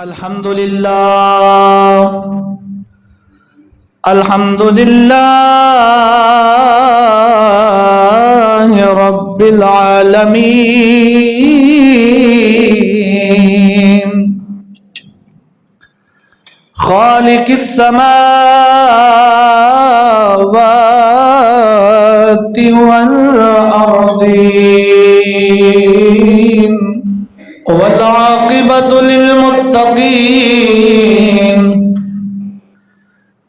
الحمد لله رب العالمين خالق السماوات والأرضين والعاقبة للمتقين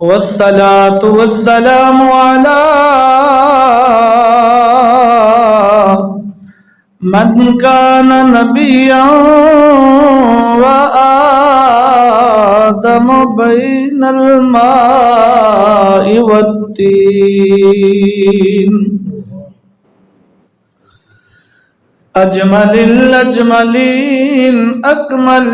والصلاة والسلام على من كان نبيا وآدم بين الماء والطين أجمل الأجملين أكمل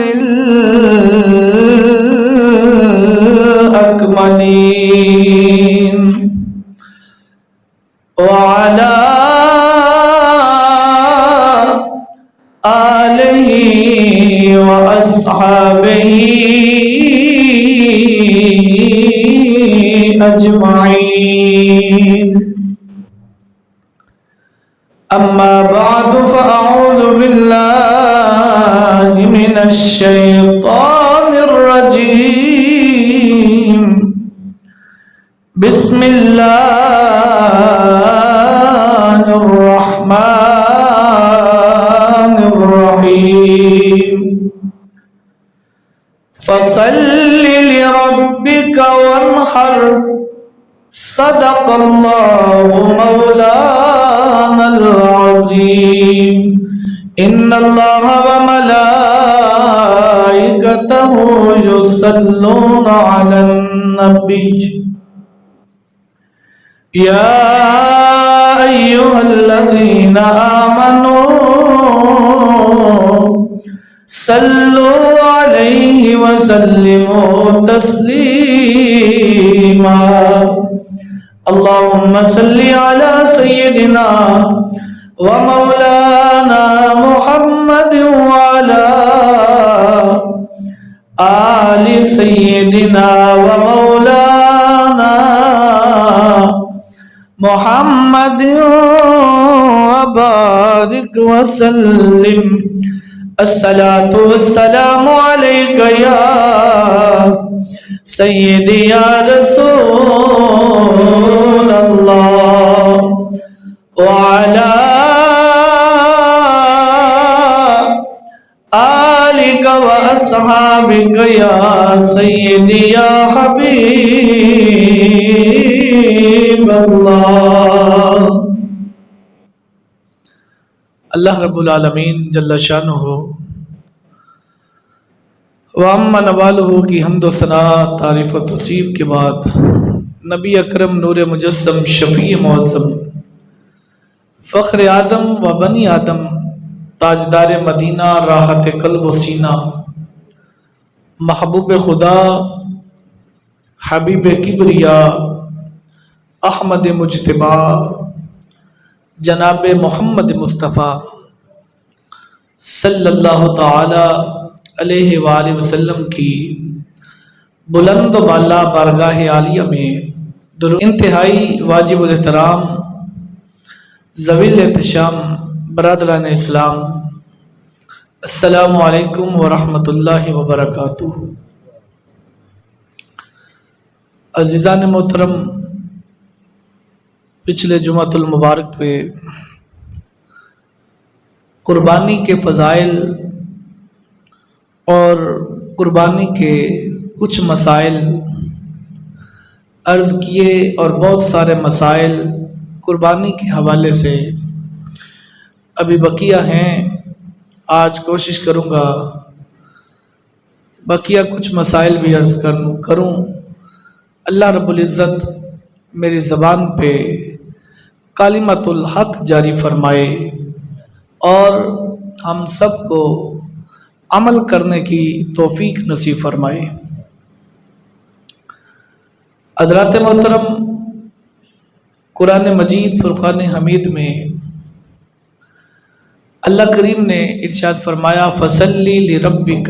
الأكملين وعلى آله وأصحابه أجمعين أما بعد فأعوذ بالله من الشيطان الرجيم بسم الله الرحمن الرحيم فصل لربك وانحر صدق الله مولانا العظيم إن الله وملائكته يصلون على النبي يا أيها الذين آمنوا صلوا عليه وسلموا تسليما اللهم صل على سيدنا ومولانا محمد وعلى آل سيدنا ومولانا محمد وبارك وسلم الصلاة والسلام عليك يا سيدي يا رسول الله وعلى آلك وأصحابك يا سيدي يا حبيب الله اللہ رب العالمین جل شانہ وعم نوالہ کی حمد و ثنا تعریف و توصیف کے بعد نبی اکرم نور مجسم شفیع معظم فخر آدم و بنی آدم تاجدار مدینہ راحت قلب و سینہ محبوب خدا حبیب کبریا احمد مجتبی جناب محمد مصطفیٰ صلی اللہ تعالی علیہ وآلہ وسلم کی بلند و بالا بارگاہ عالیہ میں انتہائی واجب الاحترام ذوی الاحتشام برادران اسلام السلام علیکم ورحمۃ اللہ وبرکاتہ۔ عزیزان محترم، پچھلے جمعۃ المبارک پہ قربانی کے فضائل اور قربانی کے کچھ مسائل عرض کیے اور بہت سارے مسائل قربانی کے حوالے سے ابھی بقیہ ہیں۔ آج کوشش کروں گا بقیہ کچھ مسائل بھی عرض کروں۔ اللہ رب العزت میری زبان پہ کلمۃ الحق جاری فرمائے اور ہم سب کو عمل کرنے کی توفیق نصیب فرمائے۔ حضرات محترم، قرآن مجید فرقان حمید میں اللہ کریم نے ارشاد فرمایا فصلی لربک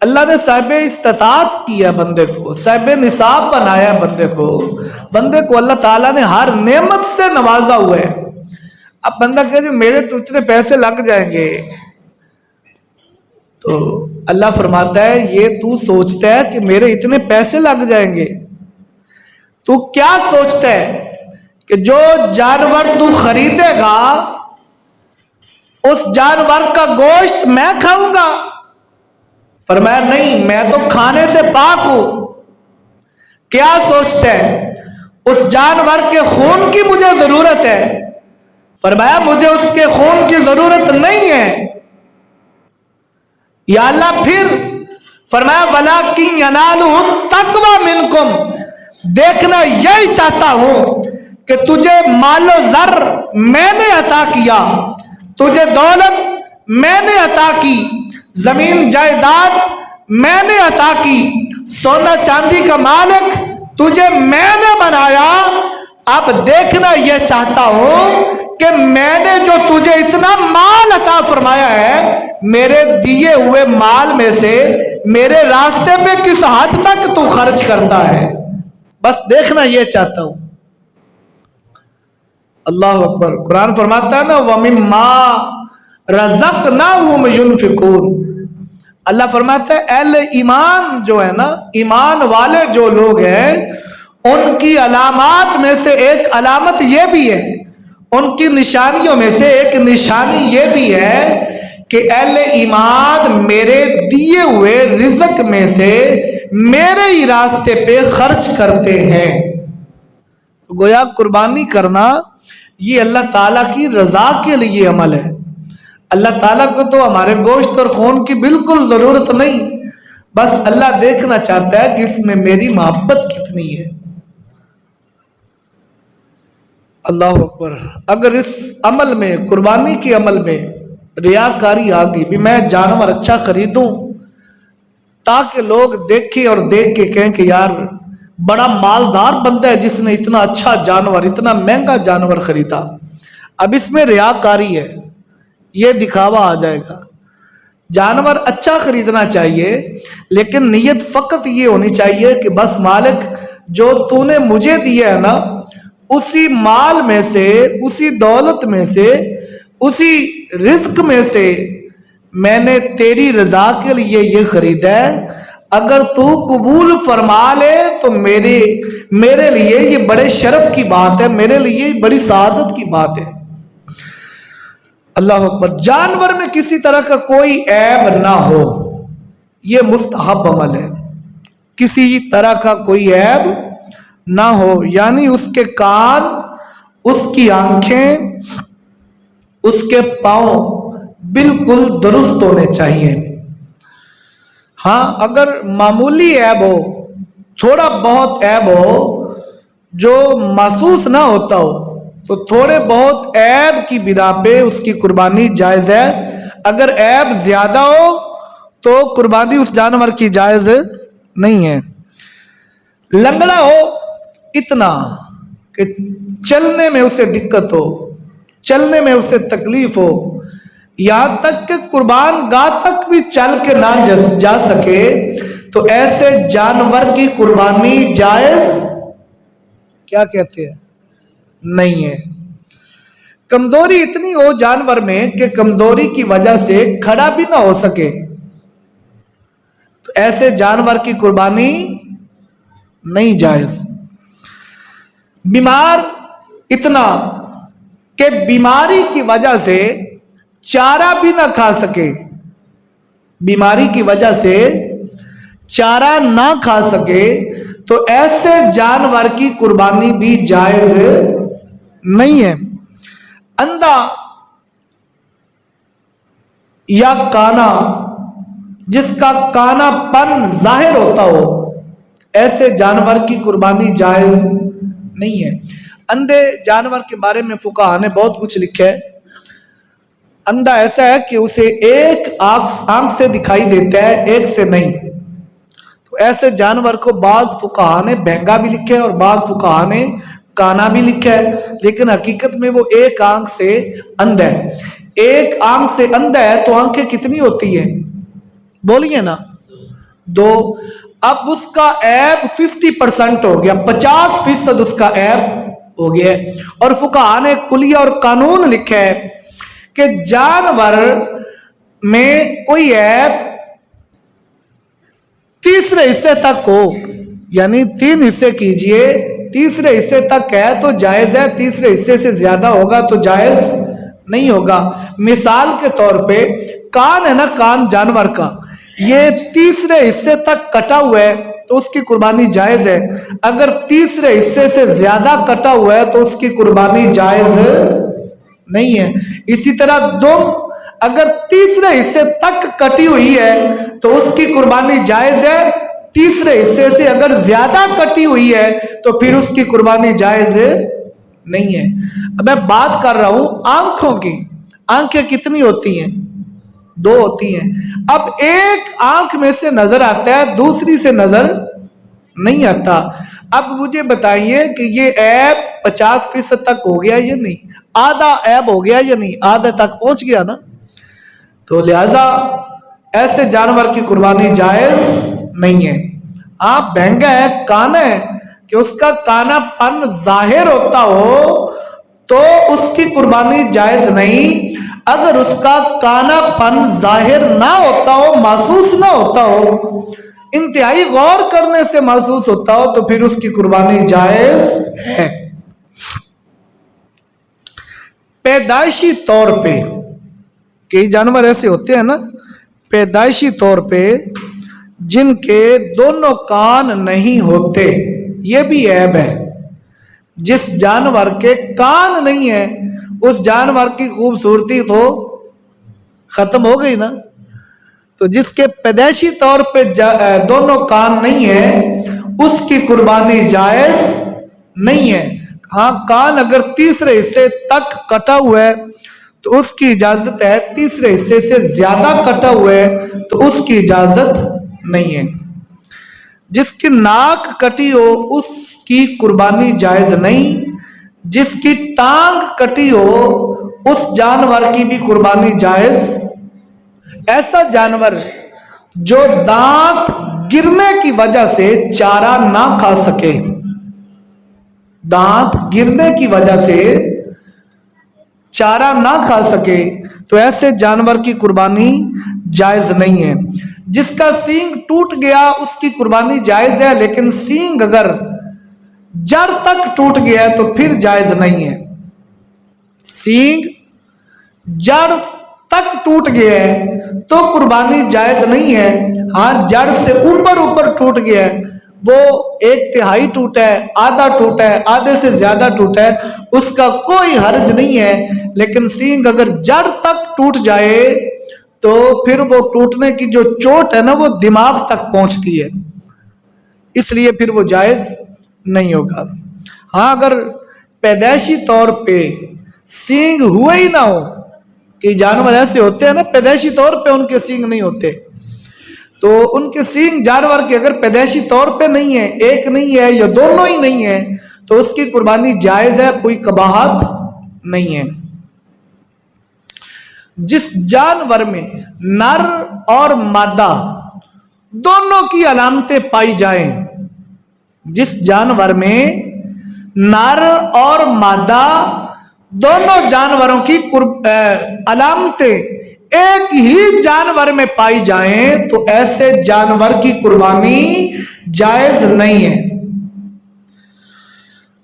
اللہ نے صاحب استطاعت کیا بندے کو، صاحب نصاب بنایا بندے کو اللہ تعالیٰ نے ہر نعمت سے نوازا ہوا ہے۔ اب بندہ کہے جو میرے تو اتنے پیسے لگ جائیں گے، تو اللہ فرماتا ہے یہ تو سوچتا ہے کہ میرے اتنے پیسے لگ جائیں گے؟ تو کیا سوچتا ہے کہ جو جانور تو خریدے گا اس جانور کا گوشت میں کھاؤں گا؟ فرمایا نہیں، میں تو کھانے سے پاک ہوں۔ کیا سوچتا ہے اس جانور کے خون کی مجھے ضرورت ہے؟ فرمایا مجھے اس کے خون کی ضرورت نہیں ہے۔ یا اللہ پھر فرمایا وَلَٰكِن يَنَالُهُ التَّقْوَىٰ مِنْكُمْ، دیکھنا یہی چاہتا ہوں کہ تجھے مال و زر میں نے عطا کیا، تجھے دولت میں نے عطا کی، زمین جائیداد میں نے عطا کی، سونا چاندی کا مالک تجھے میں نے بنایا۔ اب دیکھنا یہ چاہتا ہوں کہ میں نے جو تجھے اتنا مال عطا فرمایا ہے، میرے دیے ہوئے مال میں سے میرے راستے پہ کس حد تک تو خرچ کرتا ہے، بس دیکھنا یہ چاہتا ہوں۔ اللہ اکبر۔ قرآن فرماتا ہے نا وَمِمَّا رَزَقْنَاهُمْ يُنْفِقُونَ، اللہ فرماتا ہے اہل ایمان جو ہے نا، ایمان والے جو لوگ ہیں، ان کی علامات میں سے ایک علامت یہ بھی ہے، ان کی نشانیوں میں سے ایک نشانی یہ بھی ہے کہ اہل ایمان میرے دیے ہوئے رزق میں سے میرے ہی راستے پہ خرچ کرتے ہیں۔ گویا قربانی کرنا یہ اللہ تعالیٰ کی رضا کے لیے عمل ہے۔ اللہ تعالیٰ کو تو ہمارے گوشت اور خون کی بالکل ضرورت نہیں، بس اللہ دیکھنا چاہتا ہے کہ اس میں میری محبت کتنی ہے۔ اللہ اکبر۔ اگر اس عمل میں، قربانی کے عمل میں ریاکاری آ گئی، بھی میں جانور اچھا خریدوں تاکہ لوگ دیکھیں اور دیکھ کے کہیں کہ یار بڑا مالدار بندہ ہے جس نے اتنا اچھا جانور، اتنا مہنگا جانور خریدا، اب اس میں ریاکاری ہے، یہ دکھاوا آ جائے گا۔ جانور اچھا خریدنا چاہیے لیکن نیت فقط یہ ہونی چاہیے کہ بس مالک جو تو نے مجھے دیا ہے نا، اسی مال میں سے، اسی دولت میں سے، اسی رزق میں سے میں نے تیری رضا کے لیے یہ خریدا ہے، اگر تو قبول فرما لے تو میرے لیے یہ بڑے شرف کی بات ہے، میرے لیے بڑی سعادت کی بات ہے۔ اللہ اکبر۔ جانور میں کسی طرح کا کوئی عیب نہ ہو، یہ مستحب عمل ہے، کسی طرح کا کوئی عیب نہ ہو، یعنی اس کے کان، اس کی آنکھیں، اس کے پاؤں بالکل درست ہونے چاہیے۔ ہاں اگر معمولی عیب ہو، تھوڑا بہت عیب ہو جو محسوس نہ ہوتا ہو، تو تھوڑے بہت عیب کی بنا پہ اس کی قربانی جائز ہے۔ اگر عیب زیادہ ہو تو قربانی اس جانور کی جائز نہیں ہے۔ لنگڑا ہو اتنا کہ چلنے میں اسے دقت ہو، چلنے میں اسے تکلیف ہو، یہاں تک کہ قربان گاہ تک بھی چل کے نہ جا سکے، تو ایسے جانور کی قربانی جائز کیا کہتے ہیں نہیں ہے۔ کمزوری اتنی ہو جانور میں کہ کمزوری کی وجہ سے کھڑا بھی نہ ہو سکے، تو ایسے جانور کی قربانی نہیں جائز۔ بیمار اتنا کہ بیماری کی وجہ سے چارہ بھی نہ کھا سکے، بیماری کی وجہ سے چارہ نہ کھا سکے، تو ایسے جانور کی قربانی بھی جائز نہیں ہے۔ اندھا یا کانا، جس کا کانا پن ظاہر ہوتا ہو، ایسے جانور کی قربانی جائز نہیں ہے۔ اندھے جانور کے بارے میں فقہا نے بہت کچھ لکھا ہے۔ اندھا ایسا ہے کہ اسے ایک آنکھ سے دکھائی دیتا ہے، ایک سے نہیں، تو ایسے جانور کو بعض فقہا نے بہنگا بھی لکھا ہے اور بعض فقہا نے کانا بھی لکھا ہے، لیکن حقیقت میں وہ ایک آنکھ سے اندھا ہے۔ ایک آنکھ سے اندھا ہے تو آنکھیں کتنی ہوتی ہیں؟ بولیے نا، 2. اب اس کا عیب 50% ہو گیا, 50% اس کا عیب ہو گیا. اور فقہا نے کلیہ اور قانون لکھا ہے کہ جانور میں کوئی عیب تیسرے حصے تک ہو, یعنی 3 حصے کیجئے, تیسرے حصے تک ہے تو جائز ہے, تیسرے حصے سے زیادہ ہوگا تو جائز نہیں ہوگا. مثال کے طور پہ کان ہے نا, کان جانور کا, یہ تیسرے حصے تک کٹا ہوا ہے تو اس کی قربانی جائز ہے. اگر تیسرے حصے سے زیادہ کٹا ہوا ہے تو اس کی قربانی جائز نہیں ہے. اسی طرح دم اگر تیسرے حصے تک کٹی ہوئی ہے تو اس کی قربانی جائز ہے, تیسرے حصے سے اگر زیادہ کٹی ہوئی ہے تو پھر اس کی قربانی جائز نہیں ہے. اب میں بات کر رہا ہوں آنکھوں کی. آنکھیں کتنی ہوتی ہیں؟ 2 ہوتی ہیں. اب ایک آنکھ میں سے نظر آتا ہے, دوسری سے نظر نہیں آتا. اب مجھے بتائیے کہ یہ عیب 50% تک ہو گیا یا نہیں؟ آدھا عیب ہو گیا یا نہیں؟ آدھے تک پہنچ گیا نا. تو لہذا ایسے جانور کی قربانی جائز نہیں ہے. ہاں بہنگا ہے, کانا ہے, کہ اس کا کانا پن ظاہر ہوتا ہو تو اس کی قربانی جائز نہیں. اگر اس کا کانا پن ظاہر نہ ہوتا ہو, محسوس نہ ہوتا ہو, انتہائی غور کرنے سے محسوس ہوتا ہو تو پھر اس کی قربانی جائز ہے. پیدائشی طور پہ کئی جانور ایسے ہوتے ہیں نا, پیدائشی طور پہ جن کے دونوں کان نہیں ہوتے, یہ بھی عیب ہے. جس جانور کے کان نہیں ہے اس جانور کی خوبصورتی تو ختم ہو گئی نا. تو جس کے پیدائشی طور پہ دونوں کان نہیں ہے اس کی قربانی جائز نہیں ہے. ہاں کان اگر تیسرے حصے تک کٹا ہوا ہے تو اس کی اجازت ہے, تیسرے حصے سے زیادہ کٹا ہوا ہے تو اس کی اجازت نہیں ہے. جس کی ناک کٹی ہو اس کی قربانی جائز نہیں. جس کی ٹانگ کٹی ہو اس جانور کی بھی قربانی جائز. ایسا جانور جو دانت گرنے کی وجہ سے چارہ نہ کھا سکے, دانت گرنے کی وجہ سے چارہ نہ کھا سکے تو ایسے جانور کی قربانی جائز نہیں ہے. جس کا سینگ ٹوٹ گیا اس کی قربانی جائز ہے, لیکن سینگ اگر جڑ تک ٹوٹ گیا ہے تو پھر جائز نہیں ہے. سینگ جڑ تک ٹوٹ گیا ہے تو قربانی جائز نہیں ہے. ہاں جڑ سے اوپر ٹوٹ گیا ہے, وہ 1/3 ٹوٹا ہے, آدھا ٹوٹا ہے, آدھے سے زیادہ ٹوٹا ہے, اس کا کوئی حرج نہیں ہے. لیکن سینگ اگر جڑ تک ٹوٹ جائے تو پھر وہ ٹوٹنے کی جو چوٹ ہے نا وہ دماغ تک پہنچتی ہے, اس لیے پھر وہ جائز نہیں ہوگا. ہاں اگر پیدائشی طور پہ سینگ ہوئے ہی نہ ہو, کہ جانور ایسے ہوتے ہیں نا پیدائشی طور پہ ان کے سینگ نہیں ہوتے, تو ان کے سینگ جانور کے اگر پیدائشی طور پہ نہیں ہے, ایک نہیں ہے یا دونوں ہی نہیں ہے, تو اس کی قربانی جائز ہے, کوئی قباحت نہیں ہے. جس جانور میں نر اور مادہ دونوں کی علامتیں پائی جائیں, جس جانور میں نر اور مادہ دونوں جانوروں کی علامتیں ایک ہی جانور میں پائی جائیں تو ایسے جانور کی قربانی جائز نہیں ہے.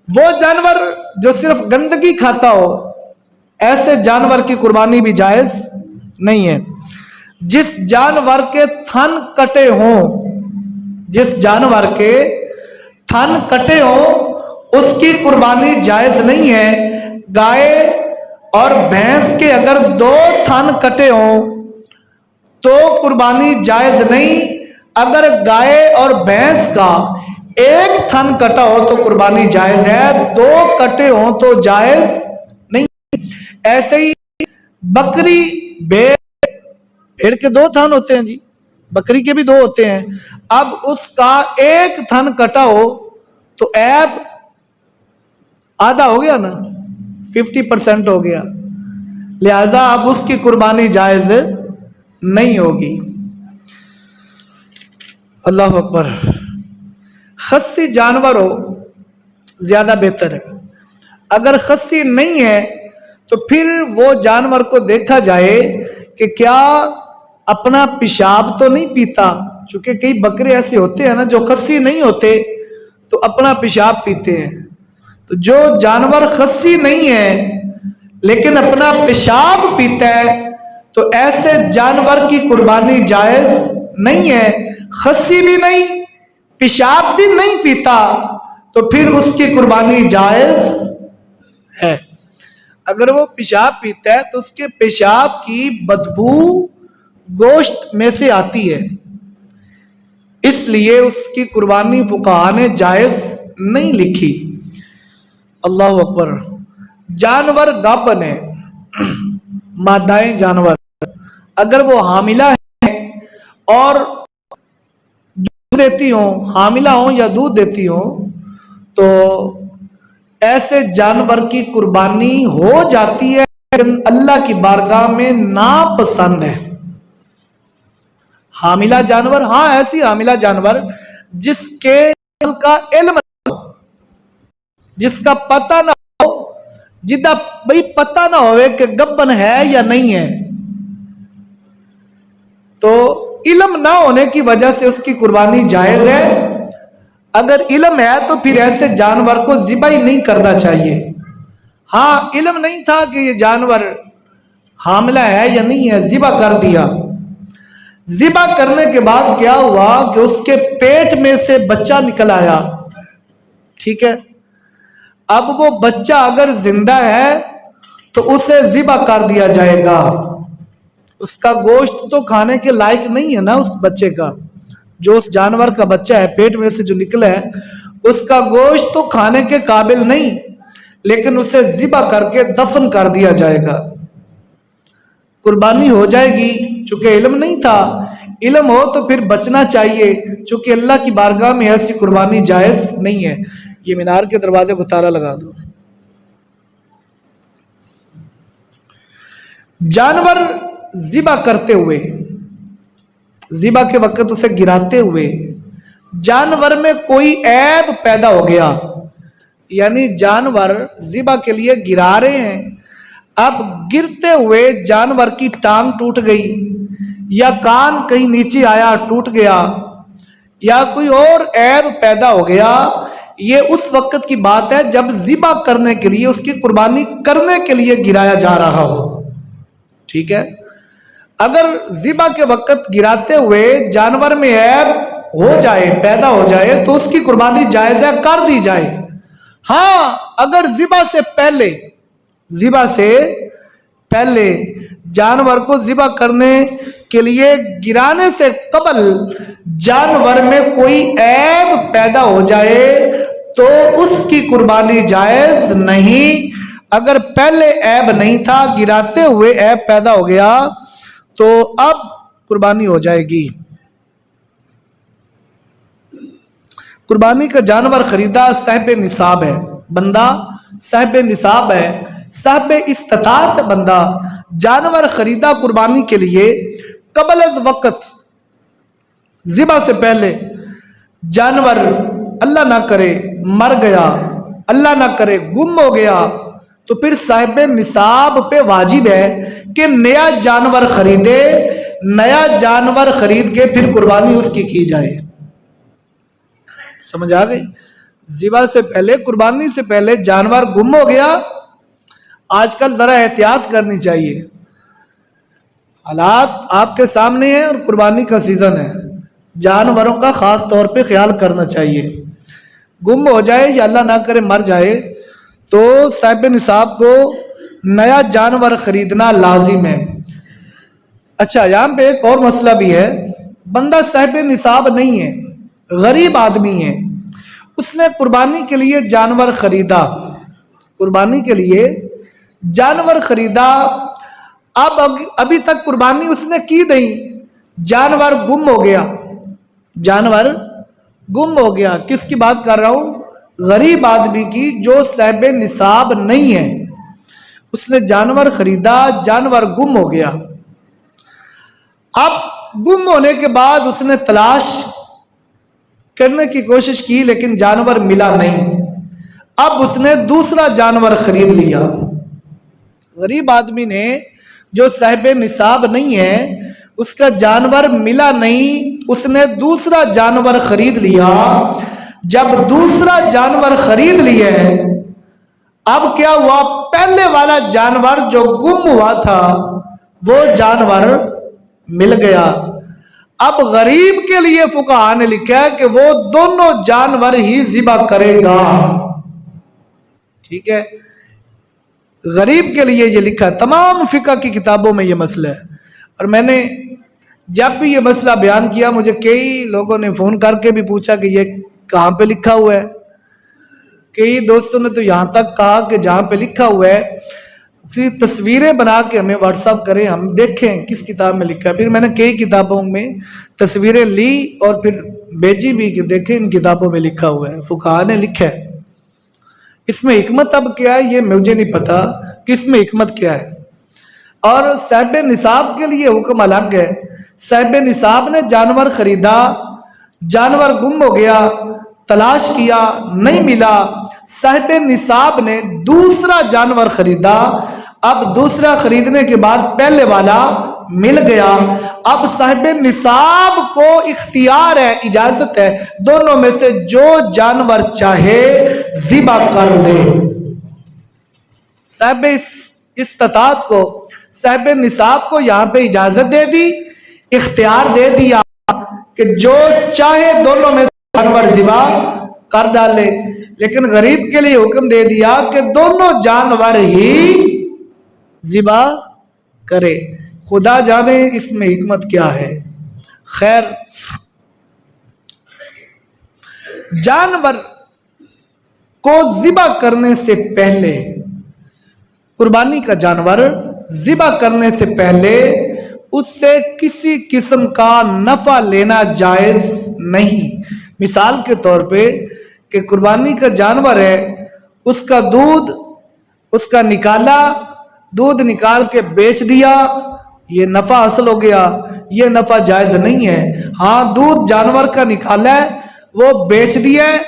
وہ جانور جو صرف گندگی کھاتا ہو ایسے جانور کی قربانی بھی جائز نہیں ہے. جس جانور کے تھن کٹے ہوں, جس جانور کے تھن کٹے ہوں اس کی قربانی جائز نہیں ہے. گائے اور بھینس کے اگر 2 تھن کٹے ہوں تو قربانی جائز نہیں. اگر گائے اور بھینس کا 1 تھن کٹا ہو تو قربانی جائز ہے, 2 کٹے ہوں تو جائز نہیں. ایسے ہی بکری, بھیڑ کے 2 تھن ہوتے ہیں جی, بکری کے بھی 2 ہوتے ہیں. اب اس کا 1 تھن کٹا ہو تو عیب آدھا ہو گیا نا, 50% ہو گیا, لہذا اب اس کی قربانی جائز نہیں ہوگی. اللہ اکبر. خصی جانور ہو زیادہ بہتر ہے. اگر خصی نہیں ہے تو پھر وہ جانور کو دیکھا جائے کہ کیا اپنا پیشاب تو نہیں پیتا، چونکہ کئی بکرے ایسے ہوتے ہیں نا جو خصی نہیں ہوتے تو اپنا پیشاب پیتے ہیں. تو جو جانور خصی نہیں ہے لیکن اپنا پیشاب پیتا ہے تو ایسے جانور کی قربانی جائز نہیں ہے. خصی بھی نہیں، پیشاب بھی نہیں پیتا تو پھر اس کی قربانی جائز ہے. اگر وہ پیشاب پیتا ہے تو اس کے پیشاب کی بدبو گوشت میں سے آتی ہے، اس لیے اس کی قربانی فقہاء نے جائز نہیں لکھی. اللہ اکبر. جانور گاپن ہے، مادائیں جانور اگر وہ حاملہ ہیں اور دودھ دیتی ہوں، حاملہ ہوں یا دودھ دیتی ہوں، تو ایسے جانور کی قربانی ہو جاتی ہے لیکن اللہ کی بارگاہ میں ناپسند ہے. حاملہ جانور، ہاں ایسی حاملہ جانور جس کے کا علم نہ ہو، جس کا پتہ نہ ہو، جدہ بھئی پتہ نہ ہوئے کہ گبن ہے یا نہیں ہے، تو علم نہ ہونے کی وجہ سے اس کی قربانی جائز ہے. اگر علم ہے تو پھر ایسے جانور کو ذبح ہی نہیں کرنا چاہیے. ہاں علم نہیں تھا کہ یہ جانور حاملہ ہے یا نہیں ہے، ذبح کر دیا. ذبح کرنے کے بعد کیا ہوا کہ اس کے پیٹ میں سے بچہ نکل آیا، ٹھیک ہے. اب وہ بچہ اگر زندہ ہے تو اسے ذبح کر دیا جائے گا. اس کا گوشت تو کھانے کے لائق نہیں ہے نا، اس بچے کا، جو اس جانور کا بچہ ہے پیٹ میں سے جو نکلا ہے اس کا گوشت تو کھانے کے قابل نہیں، لیکن اسے ذبح کر کے دفن کر دیا جائے گا. قربانی ہو جائے گی. چونکہ علم نہیں تھا، علم ہو تو پھر بچنا چاہیے، چونکہ اللہ کی بارگاہ میں ایسی قربانی جائز نہیں ہے. یہ مینار کے دروازے کو تالا لگا دو. جانور ذبح کرتے ہوئے، ذبح کے وقت اسے گراتے ہوئے جانور میں کوئی عیب پیدا ہو گیا، یعنی جانور ذبح کے لیے گرا رہے ہیں، اب گرتے ہوئے جانور کی ٹانگ ٹوٹ گئی یا کان کہیں نیچے آیا ٹوٹ گیا یا کوئی اور عیب پیدا ہو گیا، یہ اس وقت کی بات ہے جب ذبح کرنے کے لیے، اس کی قربانی کرنے کے لیے گرایا جا رہا ہو. ٹھیک ہے. اگر ذبح کے وقت گراتے ہوئے جانور میں عیب ہو جائے، پیدا ہو جائے، تو اس کی قربانی جائز ہے، کر دی جائے. ہاں اگر ذبح سے پہلے جانور کو ذبح کرنے کے لیے گرانے سے قبل جانور میں کوئی عیب پیدا ہو جائے تو اس کی قربانی جائز نہیں. اگر پہلے عیب نہیں تھا، گراتے ہوئے عیب پیدا ہو گیا تو اب قربانی ہو جائے گی. قربانی کا جانور خریدا صاحب نصاب ہے، بندہ صاحب نصاب ہے، صاحب استطاعت بندہ جانور خریدا قربانی کے لیے، قبل از وقت ذبح سے پہلے جانور اللہ نہ کرے مر گیا، اللہ نہ کرے گم ہو گیا، تو پھر صاحب نصاب پہ واجب ہے کہ نیا جانور خریدے، نیا جانور خرید کے پھر قربانی اس کی جائے. سمجھ آ گئی؟ ذبح سے پہلے، قربانی سے پہلے جانور گم ہو گیا. آج کل ذرا احتیاط کرنی چاہیے، حالات آپ کے سامنے ہیں اور قربانی کا سیزن ہے، جانوروں کا خاص طور پہ خیال کرنا چاہیے. گم ہو جائے یا اللہ نہ کرے مر جائے تو صاحب نصاب کو نیا جانور خریدنا لازم ہے. اچھا یہاں پہ ایک اور مسئلہ بھی ہے. بندہ صاحب نصاب نہیں ہے، غریب آدمی ہے، اس نے قربانی کے لیے جانور خریدا، قربانی کے لیے جانور خریدا، ابھی تک قربانی اس نے کی نہیں، جانور گم ہو گیا، جانور گم ہو گیا. کس کی بات کر رہا ہوں؟ غریب آدمی کی جو صاحب نصاب نہیں ہے. اس نے جانور خریدا، جانور گم ہو گیا. اب گم ہونے کے بعد اس نے تلاش کرنے کی کوشش کی لیکن جانور ملا نہیں۔ اب اس نے دوسرا جانور خرید لیا۔ غریب آدمی نے جو صاحب نصاب نہیں ہے، اس کا جانور ملا نہیں، اس نے دوسرا جانور خرید لیا۔ جب دوسرا جانور خرید لیا اب کیا ہوا، پہلے والا جانور جو گم ہوا تھا وہ جانور مل گیا۔ اب غریب کے لیے فقہاء نے لکھا ہے کہ وہ دونوں جانور ہی ذبح کرے گا۔ ٹھیک ہے، غریب کے لیے یہ لکھا ہے، تمام فقہ کی کتابوں میں یہ مسئلہ ہے۔ اور میں نے جب بھی یہ مسئلہ بیان کیا، مجھے کئی لوگوں نے فون کر کے بھی پوچھا کہ یہ کہاں پہ لکھا ہوا ہے۔ کئی دوستوں نے تو یہاں تک کہا کہ جہاں پہ لکھا ہوا ہے تصویریں بنا کے ہمیں واٹس ایپ کریں، ہم دیکھیں کس کتاب میں لکھا ہے۔ پھر میں نے کئی کتابوں میں تصویریں لی اور پھر بھیجی بھی کہ دیکھیں ان کتابوں میں لکھا ہوا ہے، فقہاء نے لکھا ہے۔ اس میں حکمت اب کیا ہے یہ مجھے نہیں پتا کہ اس میں حکمت کیا ہے۔ اور صاحب نصاب کے لیے حکم الگ ہے۔ صاحب نصاب نے جانور خریدا، جانور گم ہو گیا، تلاش کیا نہیں ملا، صاحب نصاب نے دوسرا جانور خریدا، اب دوسرا خریدنے کے بعد پہلے والا مل گیا۔ اب صاحب نصاب کو اختیار ہے، اجازت ہے، دونوں میں سے جو جانور چاہے ذبح کر لے۔ صاحب استطاعت کو، صاحب نصاب کو یہاں پہ اجازت دے دی، اختیار دے دیا کہ جو چاہے دونوں میں سے جانور ذبح کر ڈالے، لیکن غریب کے لیے حکم دے دیا کہ دونوں جانور ہی ذبح کرے۔ خدا جانے اس میں حکمت کیا ہے۔ خیر، جانور کو ذبح کرنے سے پہلے، قربانی کا جانور ذبح کرنے سے پہلے اس سے کسی قسم کا نفع لینا جائز نہیں۔ مثال کے طور پہ کہ قربانی کا جانور ہے، اس کا دودھ اس کا نکالا، دودھ نکال کے بیچ دیا، یہ نفع حاصل ہو گیا، یہ نفع جائز نہیں ہے۔ ہاں، دودھ جانور کا نکالا ہے، وہ بیچ دیا ہے،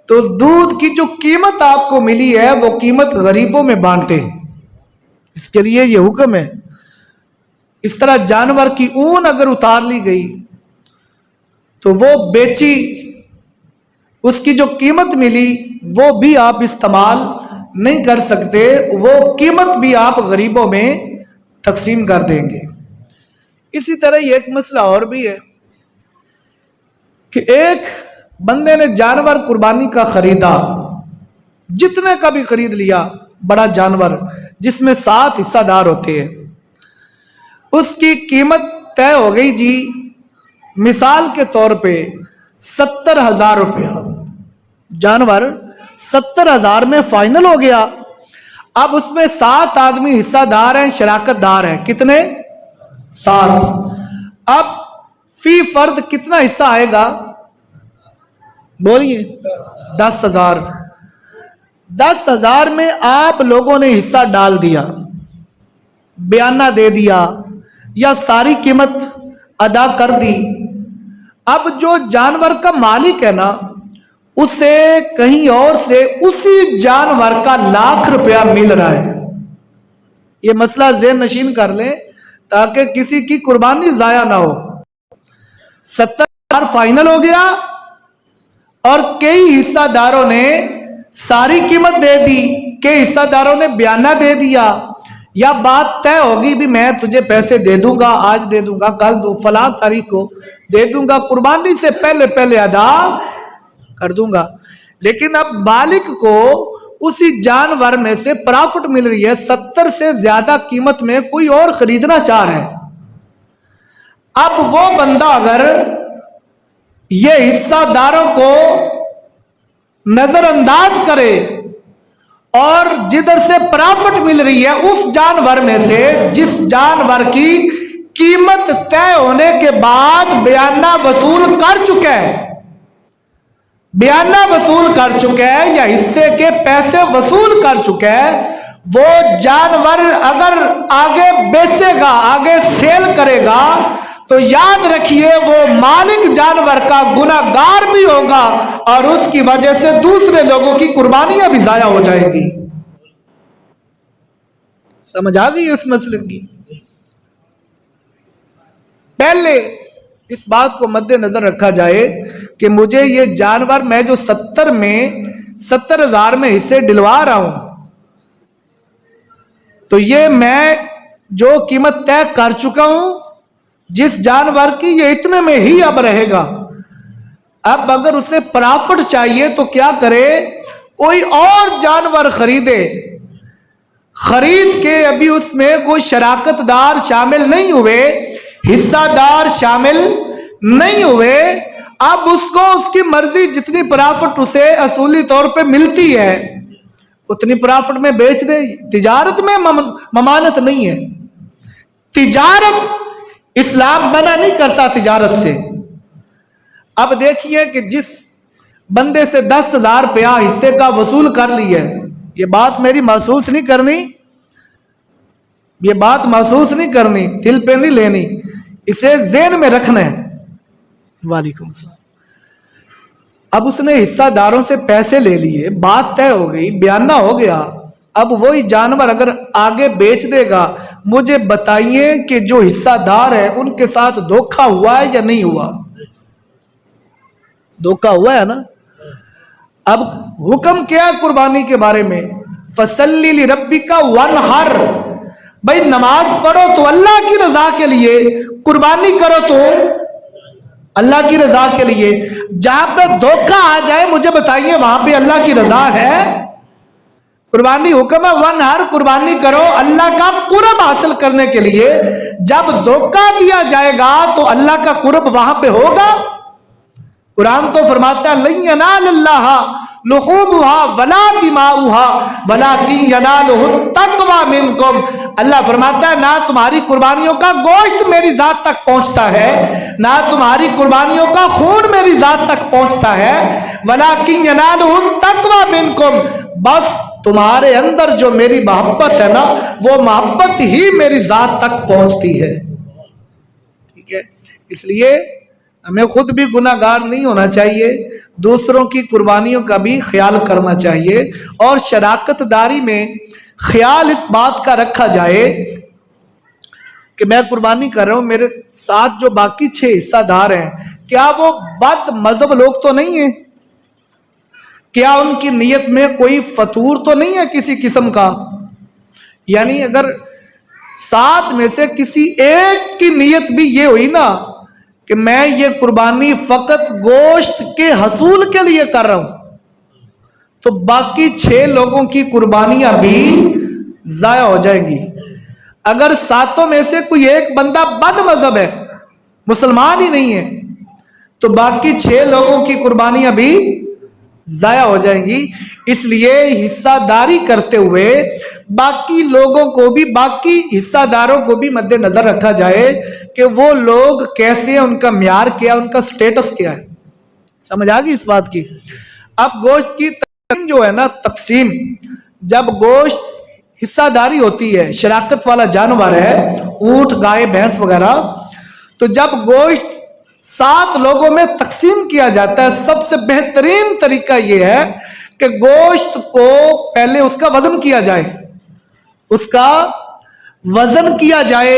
تو اس دودھ کی جو قیمت آپ کو ملی ہے وہ قیمت غریبوں میں بانٹے، اس کے لیے یہ حکم ہے۔ اس طرح جانور کی اون اگر اتار لی گئی تو وہ بیچی، اس کی جو قیمت ملی وہ بھی آپ استعمال نہیں کر سکتے، وہ قیمت بھی آپ غریبوں میں تقسیم کر دیں گے۔ اسی طرح یہ ایک مسئلہ اور بھی ہے کہ ایک بندے نے جانور قربانی کا خریدا، جتنے کا بھی خرید لیا، بڑا جانور جس میں 7 حصہ دار ہوتے ہیں، اس کی قیمت طے ہو گئی جی، مثال کے طور پہ 70,000 روپیہ، جانور 70,000 میں فائنل ہو گیا۔ اب اس میں 7 آدمی حصہ دار ہیں، شراکت دار ہیں، کتنے؟ 7۔ اب فی فرد کتنا حصہ آئے گا؟ بولیے 10,000۔ 10,000 میں آپ لوگوں نے حصہ ڈال دیا، بیانہ دے دیا یا ساری قیمت ادا کر دی۔ اب جو جانور کا مالک ہے نا، اسے کہیں اور سے اسی جانور کا 1,00,000 روپیہ مل رہا ہے۔ یہ مسئلہ ذہن نشین کر لیں تاکہ کسی کی قربانی ضائع نہ ہو۔ 70,000 فائنل ہو گیا اور کئی حصہ داروں نے ساری قیمت دے دی، کئی حصہ داروں نے بیانہ دے دیا، یا بات طے ہوگی بھی میں تجھے پیسے دے دوں گا، آج دے دوں گا، کل دوں، فلاں تاریخ کو دے دوں گا، قربانی سے پہلے پہلے ادا کر دوں گا۔ لیکن اب مالک کو اسی جانور میں سے پرافٹ مل رہی ہے، 70 سے زیادہ قیمت میں کوئی اور خریدنا چاہ رہا ہے۔ اب وہ بندہ اگر یہ حصہ داروں کو نظر انداز کرے اور جدھر سے پرافٹ مل رہی ہے اس جانور میں سے جس جانور کی قیمت طے ہونے کے بعد بیانہ وصول کر چکا ہے، بیانہ وصول کر چکا ہے یا حصے کے پیسے وصول کر چکا ہے، وہ جانور اگر آگے بیچے گا، آگے سیل کرے گا، تو یاد رکھیے وہ مالک جانور کا گناہگار بھی ہوگا اور اس کی وجہ سے دوسرے لوگوں کی قربانیاں بھی ضائع ہو جائیں گی۔ سمجھ آ گئی اس مسئلے کی؟ پہلے اس بات کو مد نظر رکھا جائے کہ مجھے یہ جانور میں جو 70,000 میں حصے ڈلوا رہا ہوں، تو یہ میں جو قیمت طے کر چکا ہوں جس جانور کی، یہ اتنے میں ہی اب رہے گا۔ اب اگر اسے پرافٹ چاہیے تو کیا کرے؟ کوئی اور جانور خریدے، خرید کے ابھی اس میں کوئی شراکت دار شامل نہیں ہوئے، حصہ دار شامل نہیں ہوئے، اب اس کو اس کی مرضی جتنی پرافٹ اسے اصولی طور پہ ملتی ہے اتنی پرافٹ میں بیچ دے۔ تجارت میں ممانعت نہیں ہے، تجارت اسلام منع نہیں کرتا تجارت سے۔ اب دیکھیے کہ جس بندے سے 10,000 روپیہ حصے کا وصول کر لی ہے، یہ بات میری محسوس نہیں کرنی، یہ بات محسوس نہیں کرنی، دل پہ نہیں لینی، اسے ذہن میں رکھنا ہے۔ وعلیکم السلام۔ اب اس نے حصہ داروں سے پیسے لے لیے، بات طے ہو گئی، بیانہ ہو گیا، اب وہی جانور اگر آگے بیچ دے گا، مجھے بتائیے کہ جو حصہ دار ہے ان کے ساتھ دھوکہ ہوا ہے یا نہیں ہوا؟ دھوکہ ہوا ہے نا۔ اب حکم کیا ہے قربانی کے بارے میں؟ فَصَلِّ لِرَبِّكَ وَانْحَرْ، بھائی نماز پڑھو تو اللہ کی رضا کے لیے، قربانی کرو تو اللہ کی رضا کے لیے۔ جہاں پہ دھوکہ آ جائے مجھے بتائیے وہاں پہ اللہ کی رضا ہے؟ قربانی حکم ہے وَانْحَرْ، قربانی کرو اللہ کا قرب حاصل کرنے کے لیے۔ جب دھوکہ دیا جائے گا تو اللہ کا قرب وہاں پہ ہوگا؟ قرآن تو فرماتا ہے لَن يَنَالَ اللَّهَ لُحُومُهَا وَلَا دِمَاؤُهَا وَلَٰكِن يَنَالُهُ التَّقْوَىٰ مِنكُمْ، اللہ فرماتا ہے نہ تمہاری قربانیوں کا گوشت میری ذات تک پہنچتا ہے، نہ تمہاری قربانیوں کا خون میری ذات تک پہنچتا ہے، وَلَٰكِن يَنَالُهُ التَّقْوَىٰ مِنكُمْ، بس تمہارے اندر جو میری محبت ہے نا وہ محبت ہی میری ذات تک پہنچتی ہے۔ ٹھیک ہے، اس لیے ہمیں خود بھی گناہگار نہیں ہونا چاہیے، دوسروں کی قربانیوں کا بھی خیال کرنا چاہیے، اور شراکت داری میں خیال اس بات کا رکھا جائے کہ میں قربانی کر رہا ہوں، میرے ساتھ جو باقی 6 حصہ دار ہیں کیا وہ بد مذہب لوگ تو نہیں ہیں؟ کیا ان کی نیت میں کوئی فطور تو نہیں ہے کسی قسم کا؟ یعنی اگر 7 میں سے کسی ایک کی نیت بھی یہ ہوئی نا کہ میں یہ قربانی فقط گوشت کے حصول کے لیے کر رہا ہوں، تو باقی 6 لوگوں کی قربانیاں بھی ضائع ہو جائیں گی۔ اگر 7 میں سے کوئی ایک بندہ بد مذہب ہے، مسلمان ہی نہیں ہے، تو باقی 6 لوگوں کی قربانیاں بھی ضائع ہو جائیں گی۔ اس لیے حصہ داری کرتے ہوئے باقی لوگوں کو بھی، باقی حصہ داروں کو بھی مد نظر رکھا جائے کہ وہ لوگ کیسے ہیں، ان کا معیار کیا، ان کا سٹیٹس کیا ہے۔ سمجھ آ گئی اس بات کی؟ اب گوشت کی تقسیم جو ہے نا، تقسیم جب گوشت حصہ داری ہوتی ہے، شراکت والا جانور ہے، اونٹ، گائے، بھینس وغیرہ، تو جب گوشت 7 لوگوں میں تقسیم کیا جاتا ہے، سب سے بہترین طریقہ یہ ہے کہ گوشت کو پہلے اس کا وزن کیا جائے، اس کا وزن کیا جائے،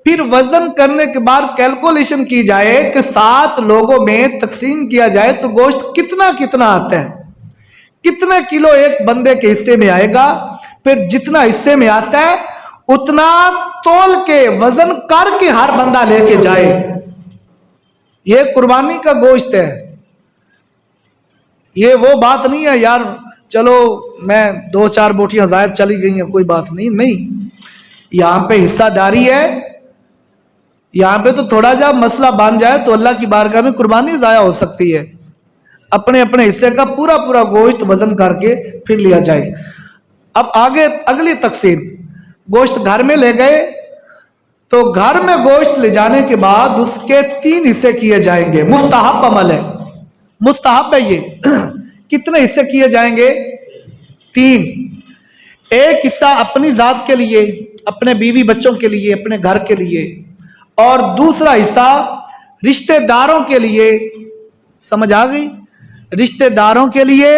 پھر وزن کرنے کے بعد کیلکولیشن کی جائے کہ 7 لوگوں میں تقسیم کیا جائے تو گوشت کتنا آتا ہے، کتنے کلو ایک بندے کے حصے میں آئے گا، پھر جتنا حصے میں آتا ہے اتنا تول کے وزن کر کے ہر بندہ لے کے جائے۔ یہ قربانی کا گوشت ہے، یہ وہ بات نہیں ہے یار چلو میں 2-4 بوٹیاں زائد چلی گئی ہیں کوئی بات نہیں، نہیں، یہاں پہ حصہ داری ہے، یہاں پہ تو تھوڑا جا مسئلہ بان جائے تو اللہ کی بارگاہ میں قربانی ضائع ہو سکتی ہے۔ اپنے اپنے حصے کا پورا گوشت وزن کر کے پھر لیا جائے۔ اب آگے اگلی تقسیم، گوشت گھر میں لے گئے تو گھر میں گوشت لے جانے کے بعد اس کے 3 حصے کیے جائیں گے، مستحب عمل ہے، مستحب ہے یہ۔ کتنے حصے کیے جائیں گے؟ 3۔ ایک حصہ اپنی ذات کے لیے، اپنے بیوی بچوں کے لیے، اپنے گھر کے لیے، اور دوسرا حصہ رشتہ داروں کے لیے. سمجھ آ گئی؟ رشتہ داروں کے لیے،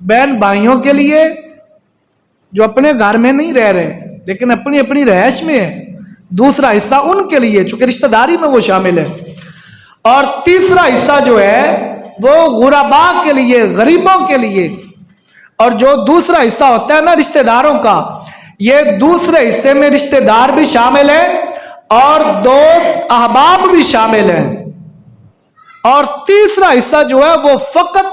بہن بھائیوں کے لیے جو اپنے گھر میں نہیں رہ رہے لیکن اپنی اپنی رہائش میں ہے. دوسرا حصہ ان کے لیے چونکہ رشتہ داری میں وہ شامل ہے. اور تیسرا حصہ جو ہے وہ غربا کے لیے، غریبوں کے لیے. اور جو دوسرا حصہ ہوتا ہے نا رشتہ داروں کا، یہ دوسرے حصے میں رشتہ دار بھی شامل ہیں اور دوست احباب بھی شامل ہیں. اور تیسرا حصہ جو ہے وہ فقط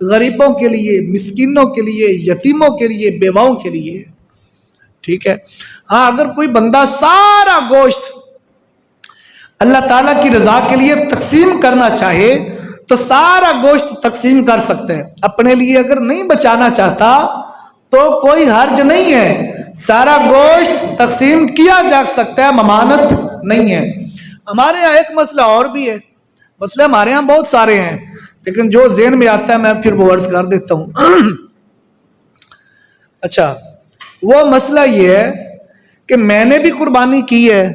غریبوں کے لیے، مسکینوں کے لیے، یتیموں کے لیے، بیواؤں کے لیے. ٹھیک ہے؟ ہاں، اگر کوئی بندہ سارا گوشت اللہ تعالیٰ کی رضا کے لیے تقسیم کرنا چاہے تو سارا گوشت تقسیم کر سکتے ہیں. اپنے لیے اگر نہیں بچانا چاہتا تو کوئی حرج نہیں ہے، سارا گوشت تقسیم کیا جا سکتا ہے، ممانعت نہیں ہے. ہمارے یہاں ایک مسئلہ اور بھی ہے. مسئلے ہمارے یہاں بہت سارے ہیں لیکن جو ذہن میں آتا ہے میں پھر وہ عرض کر دیتا ہوں. اچھا، وہ مسئلہ یہ ہے کہ میں نے بھی قربانی کی ہے.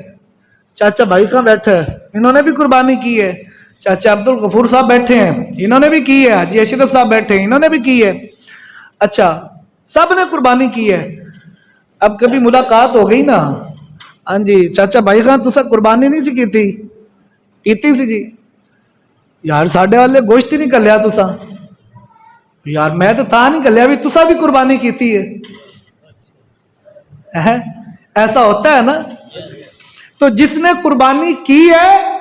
چاچا بھائی کہاں بیٹھے ہیں؟ انہوں نے بھی قربانی کی ہے. چاچا عبدالغفور صاحب بیٹھے ہیں، انہوں نے بھی کی ہے. حاجی اشرف صاحب بیٹھے ہیں، انہوں نے بھی کی ہے. اچھا، سب نے قربانی کی ہے. اب کبھی ملاقات ہو گئی نا، ہاں جی چاچا بھائی کہاں تو سب قربانی نہیں سی کیتی سی جی؟ یار ساڈے والے گوشت ہی نہیں کلیا تسا. یار میں تو تھا نہیں کلیا بھی تسا بھی قربانی کیتی ہے. ایسا ہوتا ہے نا. تو جس نے قربانی کی ہے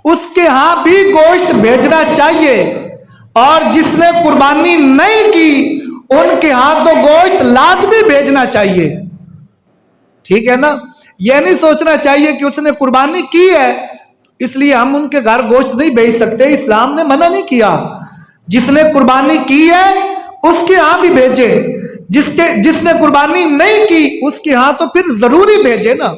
اس کے ہاں بھی گوشت بھیجنا چاہیے، اور جس نے قربانی نہیں کی ان کے ہاں تو گوشت لازمی بھیجنا چاہیے. ٹھیک ہے نا؟ یہ نہیں سوچنا چاہیے کہ اس نے قربانی کی ہے اس لیے ہم ان کے گھر گوشت نہیں بھیج سکتے. اسلام نے منع نہیں کیا. جس نے قربانی کی ہے اس کے ہاں بھی بھیجے، جس نے قربانی نہیں کی اس کے ہاں تو پھر ضروری بھیجے نا.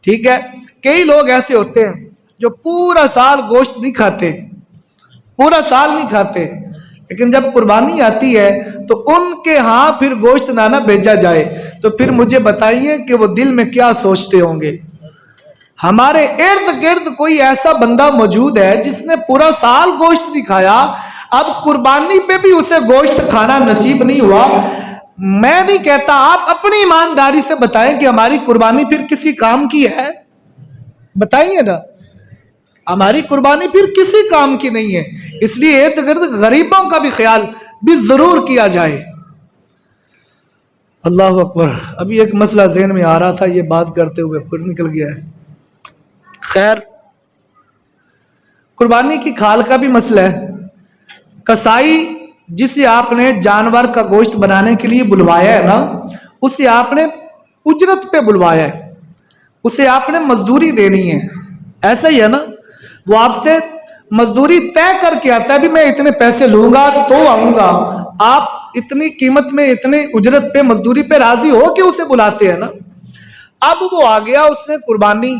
ٹھیک ہے؟ کئی لوگ ایسے ہوتے ہیں جو پورا سال گوشت نہیں کھاتے، پورا سال نہیں کھاتے، لیکن جب قربانی آتی ہے تو ان کے ہاں پھر گوشت نہ بھیجا جائے تو پھر مجھے بتائیے کہ وہ دل میں کیا سوچتے ہوں گے. ہمارے ارد گرد کوئی ایسا بندہ موجود ہے جس نے پورا سال گوشت نہیں کھایا، اب قربانی پہ بھی اسے گوشت کھانا نصیب نہیں ہوا. میں نہیں کہتا، آپ اپنی ایمانداری سے بتائیں کہ ہماری قربانی پھر کسی کام کی ہے؟ بتائیے نا. ہماری قربانی پھر کسی کام کی نہیں ہے. اس لیے ارد گرد غریبوں کا بھی خیال بھی ضرور کیا جائے. اللہ اکبر. ابھی ایک مسئلہ ذہن میں آ رہا تھا، یہ بات کرتے ہوئے پھر نکل گیا ہے. خیر، قربانی کی کھال کا بھی مسئلہ ہے. کسائی جسے آپ نے جانور کا گوشت بنانے کے لیے بلوایا ہے نا، اسے آپ نے اجرت پہ بلوایا ہے، اسے آپ نے مزدوری دینی ہے. ایسا ہی ہے نا؟ وہ آپ سے مزدوری طے کر کے آتا ہے، بھی میں اتنے پیسے لوں گا تو آؤں گا. آپ اتنی قیمت میں اتنے اجرت پہ مزدوری پہ راضی ہو کہ اسے بلاتے ہیں نا. اب وہ آ گیا، اس نے قربانی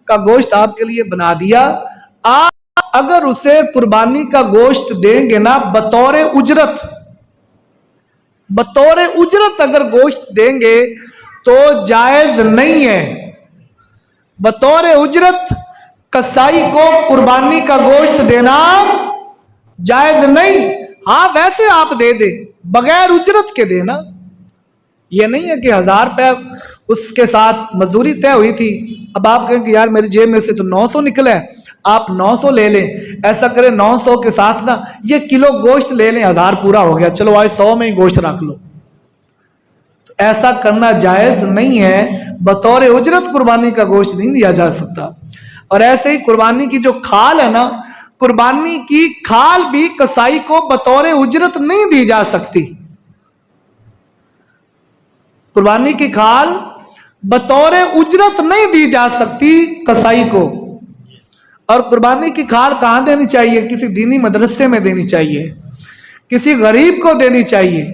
کا گوشت آپ کے لیے بنا دیا. آپ اگر اسے قربانی کا گوشت دیں گے نا بطور اجرت اگر گوشت دیں گے تو جائز نہیں ہے. بطور اجرت کسائی کو قربانی کا گوشت دینا جائز نہیں. ہاں ویسے آپ دے دیں، بغیر اجرت کے دینا. یہ نہیں ہے کہ 1000 روپے اس کے ساتھ مزدوری طے ہوئی تھی، اب آپ کہیں کہ یار میری جیب میں سے تو 900 نکلا ہے، آپ 900 لے لیں. ایسا کریں 900 کے ساتھ نا یہ کلو گوشت لے لیں، 1000 پورا ہو گیا، چلو آج 100 میں ہی گوشت رکھ لو. تو ایسا کرنا جائز نہیں ہے. بطور اجرت قربانی کا گوشت نہیں دیا جا سکتا. اور ایسے ہی قربانی کی جو کھال ہے نا، قربانی کی کھال بھی کسائی کو بطور اجرت نہیں دی جا سکتی. قربانی کی کھال بطور اجرت نہیں دی جا سکتی کسائی کو. اور قربانی کی کھال کہاں دینی چاہیے؟ کسی دینی مدرسے میں دینی چاہیے، کسی غریب کو دینی چاہیے،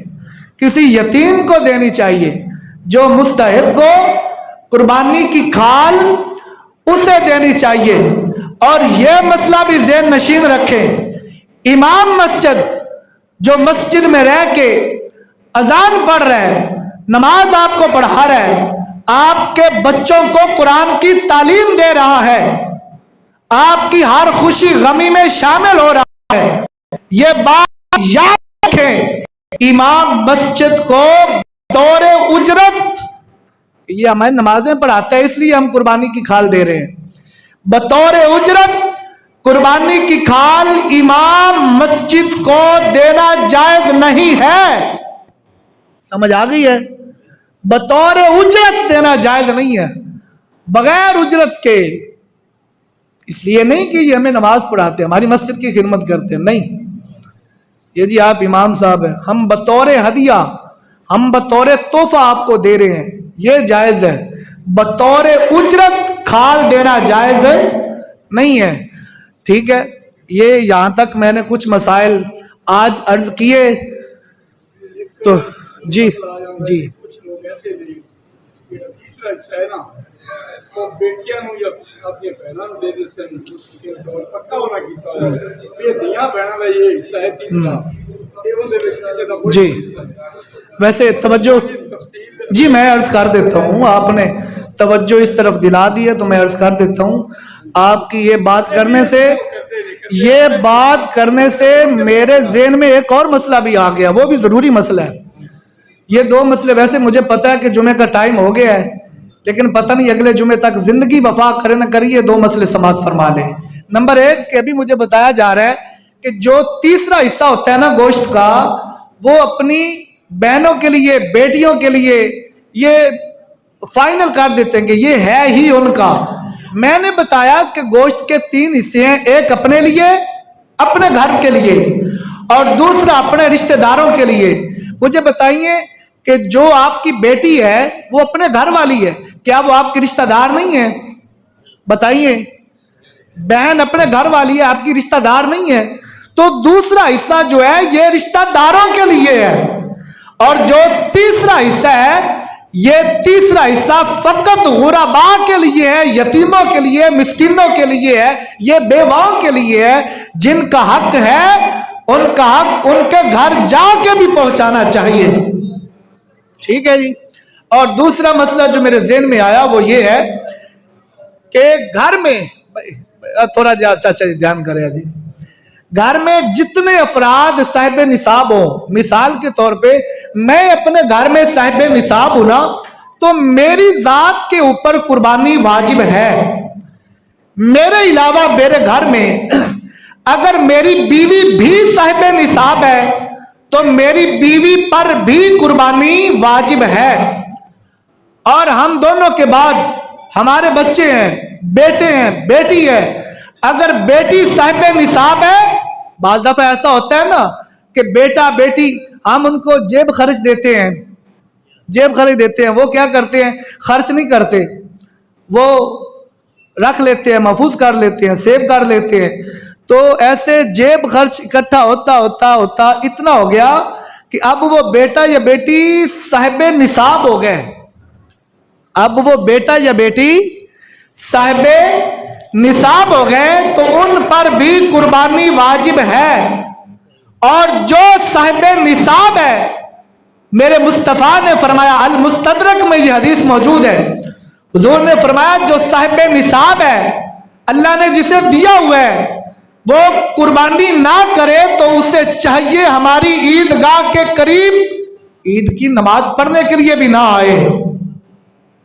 کسی یتیم کو دینی چاہیے. جو مستحق کو قربانی کی کھال اسے دینی چاہیے. اور یہ مسئلہ بھی ذہن نشین رکھیں، امام مسجد جو مسجد میں رہ کے اذان پڑھ رہا ہے، نماز آپ کو پڑھا رہا ہے، آپ کے بچوں کو قرآن کی تعلیم دے رہا ہے، آپ کی ہر خوشی غمی میں شامل ہو رہا ہے. یہ بات یاد رکھیں، امام مسجد کو بطور اجرت، یہ ہمیں نمازیں پڑھاتا ہے اس لیے ہم قربانی کی کھال دے رہے ہیں، بطور اجرت قربانی کی کھال امام مسجد کو دینا جائز نہیں ہے. سمجھ آ گئی ہے؟ بطور اجرت دینا جائز نہیں ہے، بغیر اجرت کے. اس لیے نہیں کہ یہ ہمیں نماز پڑھاتے ہیں، ہماری مسجد کی خدمت کرتے ہیں، نہیں. یہ جی آپ امام صاحب ہیں، ہم بطور ہدیہ، ہم بطور تحفہ آپ کو دے رہے ہیں، یہ جائز ہے. بطور اجرت کھال دینا جائز نہیں ہے. ٹھیک ہے، یہ یہاں تک میں نے کچھ مسائل آج عرض کیے. تو جی جی کچھ لوگ ایسے بھی تیسرا حصہ ہے نا وہ بیٹیاں نو یا اپنی بہنوں دے دے سن کے طور پکا ہونا کیتا ہے. یہ دیاں بہنوں کا یہ حصہ ہے تیسرا، یہ ان دے وچ کسے دا کوئی جی حصہ نہیں. ویسے توجہ جی میں عرض کر دیتا ہوں، آپ نے توجہ اس طرف دلا دی ہے تو میں عرض کر دیتا ہوں. آپ کی یہ بات کرنے سے میرے ذہن میں ایک اور مسئلہ بھی آ گیا، وہ بھی ضروری مسئلہ ہے. یہ دو مسئلے ویسے مجھے پتا ہے کہ جمعے کا ٹائم ہو گیا ہے، لیکن پتہ نہیں اگلے جمعے تک زندگی وفا کرے نہ کریے، دو مسئلے سماعت فرما لیں. نمبر ایک کہ ابھی مجھے بتایا جا رہا ہے کہ جو تیسرا حصہ ہوتا ہے نا گوشت کا، وہ اپنی بہنوں کے لیے، بیٹیوں کے لیے یہ فائنل کر دیتے ہیں کہ یہ ہے ہی ان کا. میں نے بتایا کہ گوشت کے 3 حصے ہیں، ایک اپنے لیے، اپنے گھر کے لیے، اور دوسرا اپنے رشتہ داروں کے لیے. مجھے بتائیے کہ جو آپ کی بیٹی ہے وہ اپنے گھر والی ہے، کیا وہ آپ کی رشتہ دار نہیں ہے؟ بتائیے. بہن اپنے گھر والی ہے، آپ کی رشتہ دار نہیں ہے. تو دوسرا حصہ جو ہے یہ رشتہ داروں کے لیے ہے، اور جو تیسرا حصہ ہے یہ تیسرا حصہ فقط غربا کے لیے ہے، یتیموں کے لیے، مسکینوں کے لیے ہے، یہ بیواؤں کے لیے ہے. جن کا حق ہے ان کا حق ان کے گھر جا کے بھی پہنچانا چاہیے. ٹھیک ہے جی. اور دوسرا مسئلہ جو میرے ذہن میں آیا وہ یہ ہے کہ گھر میں تھوڑا چاچا جی دھیان کرے جی، گھر میں جتنے افراد صاحب نصاب ہوں، مثال کے طور پہ میں اپنے گھر میں صاحب نصاب ہوں نا، تو میری ذات کے اوپر قربانی واجب ہے. میرے علاوہ میرے گھر میں اگر میری بیوی بھی صاحب نصاب ہے تو میری بیوی پر بھی قربانی واجب ہے. اور ہم دونوں کے بعد ہمارے بچے ہیں، بیٹے ہیں، بیٹی ہے. اگر بیٹی صاحب نصاب ہے، بعض دفعہ ایسا ہوتا ہے نا کہ بیٹا بیٹی ہم ان کو جیب خرچ دیتے ہیں، جیب خرچ دیتے ہیں، وہ کیا کرتے ہیں؟ خرچ نہیں کرتے، وہ رکھ لیتے ہیں، محفوظ کر لیتے ہیں، سیو کر لیتے ہیں. تو ایسے جیب خرچ اکٹھا ہوتا ہوتا ہوتا اتنا ہو گیا کہ اب وہ بیٹا یا بیٹی صاحب نصاب ہو گئے. اب وہ بیٹا یا بیٹی صاحب نصاب ہو گئے تو ان پر بھی قربانی واجب ہے. اور جو صاحب نصاب ہے، میرے مصطفیٰ نے فرمایا، المستدرک میں یہ حدیث موجود ہے، حضور نے فرمایا جو صاحب نصاب ہے، اللہ نے جسے دیا ہوا ہے، وہ قربانی نہ کرے تو اسے چاہیے ہماری عیدگاہ کے قریب عید کی نماز پڑھنے کے لیے بھی نہ آئے.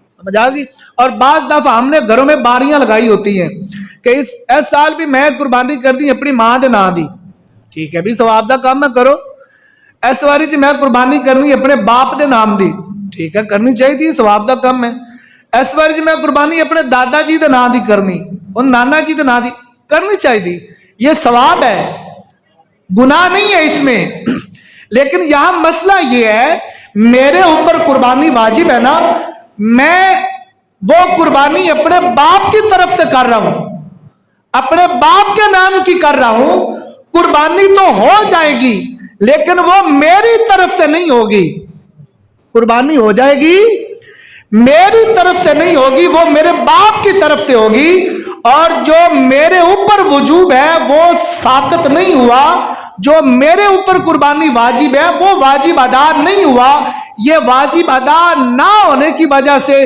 سمجھ آ گئی. اور بعض دفعہ ہم نے گھروں میں باریاں لگائی ہوتی ہیں کہ اس سال بھی میں قربانی کر دی اپنی ماں دے نام دی. ٹھیک ہے بھی ثواب دا کام میں کرو. اس واری جی میں قربانی کرنی اپنے باپ دے نام دی. ٹھیک ہے کرنی چاہیے تھی، ثواب دا کام ہے. اس واری جی میں قربانی اپنے دادا جی دے نام دی کرنی، ان نانا جی دے نام دی کرنی چاہیے تھی. یہ ثواب ہے، گناہ نہیں ہے اس میں. لیکن یہاں مسئلہ یہ ہے میرے اوپر قربانی واجب ہے نا، میں وہ قربانی اپنے باپ کی طرف سے کر رہا ہوں، اپنے باپ کے نام کی کر رہا ہوں. قربانی تو ہو جائے گی لیکن وہ میری طرف سے نہیں ہوگی. قربانی ہو جائے گی میری طرف سے نہیں ہوگی، وہ میرے باپ کی طرف سے ہوگی. اور جو میرے اوپر وجوب ہے وہ ساقط نہیں ہوا، جو میرے اوپر قربانی واجب ہے وہ واجب ادا نہیں ہوا. یہ واجب ادا نہ ہونے کی وجہ سے